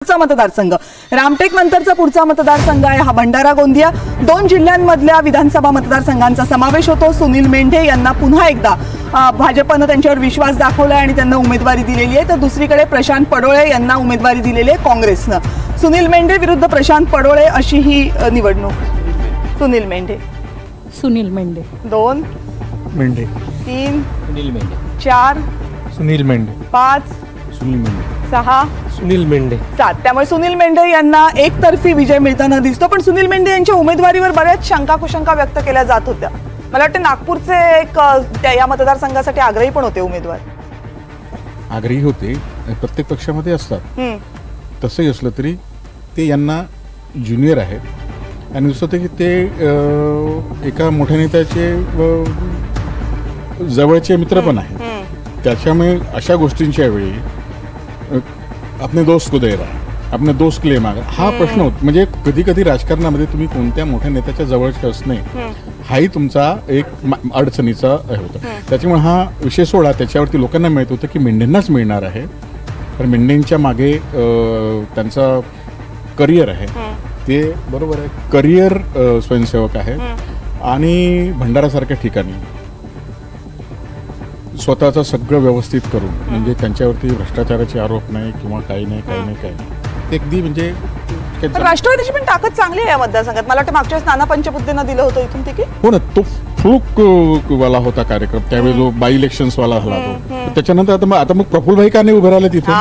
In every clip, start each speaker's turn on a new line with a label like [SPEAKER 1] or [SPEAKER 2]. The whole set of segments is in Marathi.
[SPEAKER 1] पुढचा मतदारसंघ रामटेक नंतरचा पुढचा मतदारसंघ आहे हा भंडारा गोंदिया। 2 जिल्ह्यांमधल्या विधानसभा मतदारसंघांचा समावेश होतो। सुनील मेंढे यांना पुन्हा एकदा भाजपने त्यांच्यावर विश्वास दाखवलाय आणि त्यांना उमेदवारी दिलेली आहे, तर दुसरीकडे प्रशांत पडोळे यांना उमेदवारी दिलेली आहे काँग्रेसने। सुनील मेंढे विरुद्ध प्रशांत पडोळे अशी ही निवडणूक। सुनील मेंढे 2
[SPEAKER 2] मेंढे
[SPEAKER 1] 3
[SPEAKER 3] सुनील मेंढे
[SPEAKER 1] 4
[SPEAKER 2] सुनील मेंढे
[SPEAKER 1] 5
[SPEAKER 2] सुनील मेंढे
[SPEAKER 1] 6
[SPEAKER 3] सुनील मेंढे
[SPEAKER 1] 7। त्यामुळे सुनील मेंढे यांना एकतर्फी विजय मिळताना दिसतो। पण सुनील मेंढे यांच्या उमेदवारीवर बऱ्याच शंका कुशंका व्यक्त केल्या जात होत्या। मला वाटतं नागपूरचे एक या मतदारसंघासाठी आग्रही पण होते उमेदवार।
[SPEAKER 2] आग्रही होते, प्रत्येक पक्षामध्ये असतात। तसंही असलं तरी ते यांना ज्युनियर आहेत आणि दुसरं ते की ते एका मोठ्या नेत्याचे जवळचे मित्र पण आहेत। त्याच्यामुळे अशा गोष्टींच्या वेळी अपने दोस्त को दे रहा, अपने दोस्त के लिए मागा हा प्रश्न होतो। म्हणजे कधी कधी राजकारणामध्ये तुम्ही कोणत्या मोठ्या नेत्याच्या जवळचे असणे हाही तुमचा एक अडचणीचा होता। त्याच्यामुळे हा विषय सोडा, त्याच्यावरती लोकांना माहीत होतं की मेंढेंनाच मिळणार आहे, पण मेंढेंच्या मागे त्यांचा करिअर आहे, ते बरोबर आहे, करिअर स्वयंसेवक आहे आणि भंडारासारख्या ठिकाणी स्वतःचं सगळं व्यवस्थित करून, म्हणजे त्यांच्यावरती भ्रष्टाचाराचे आरोप नाही किंवा काही नाही ते अगदी म्हणजे
[SPEAKER 1] राष्ट्रवादीची पण ताकद चांगली आहे या मतदारसंघात। मला वाटतं मागच्या वेळेस नाना पंचबुद्धींना दिलं होतं इथून तिकीट।
[SPEAKER 2] हो ना, तो फ्लूक वाला होता कार्यक्रम त्यावेळी, जो बाय इलेक्शन्स वाला झाला तो। त्याच्यानंतर आता मग प्रफुल्लभाई का नाही उभे राहिले तिथे?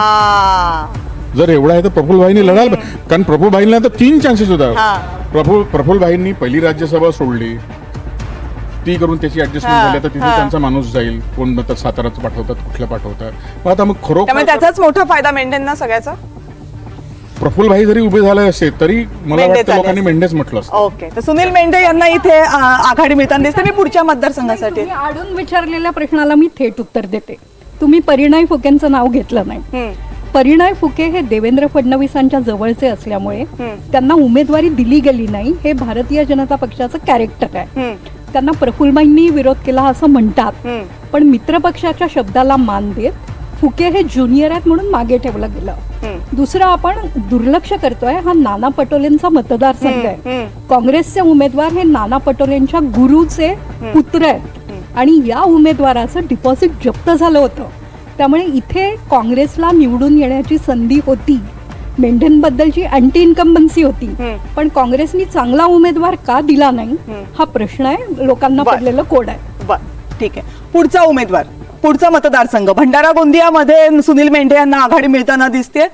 [SPEAKER 2] जर एवढा आहे तर प्रफुल्लभाईंनी लढायला, कारण प्रफुल्लभाईंना तर 3 चान्सेस होता। प्रफुल्लभाईंनी पहिली राज्यसभा सोडली, ती करून त्याची ऍडजस्टमेंट झाली, तर तिथे त्यांचा माणूस जाईल, कोण म्हणतात साताराचं पाठवतात, कुठल्या पाठवतात। आता मग खरोखर
[SPEAKER 1] त्याचाच मोठा फायदा मेंढेंना सगळ्याचा।
[SPEAKER 2] प्रफुल्लभाई जरी उभे झाले असते तरी मला वाटतं लोकांनी मेंढेच म्हटलं असतं।
[SPEAKER 1] ओके, तर सुनील मेंढे यांना इथे आघाडी मिळताना दिसते। मी पुढच्या मतदारसंघासाठी
[SPEAKER 4] आडून विचारलेल्या प्रश्नाला मी थेट उत्तर देते। तुम्ही परिणय फुकेंचं नाव घेतलं नाही। परिणय फुके हे देवेंद्र फडणवीसांच्या जवळचे असल्यामुळे त्यांना उमेदवारी दिली गेली नाही, हे भारतीय जनता पक्षाचं कॅरेक्टर आहे। त्यांना प्रफुल्लभाईंनी विरोध केला असं म्हणतात, पण मित्रपक्षाच्या शब्दाला मान देत फुके हे ज्युनियर आहेत म्हणून मागे ठेवलं गेलं। दुसरं, आपण दुर्लक्ष करतोय, हा नाना पटोलेंचा मतदारसंघ आहे। काँग्रेसचे उमेदवार हे नाना पटोलेंच्या गुरुचे पुत्र आहेत आणि या उमेदवाराचं डिपॉझिट जप्त झालं होतं, त्यामुळे इथे काँग्रेसला निवडून येण्याची संधी होती। मेंढेंबद्दलची अँटी इन्कम्बन्सी होती, पण काँग्रेसनी चांगला उमेदवार का दिला नाही हा प्रश्न आहे, लोकांना पडलेलं कोड आहे।
[SPEAKER 1] बरं, ठीक आहे। पुढचा उमेदवार, पुढचा मतदारसंघ भंडारा गोंदियामध्ये सुनील मेंढे यांना आघाडी मिळताना दिसते।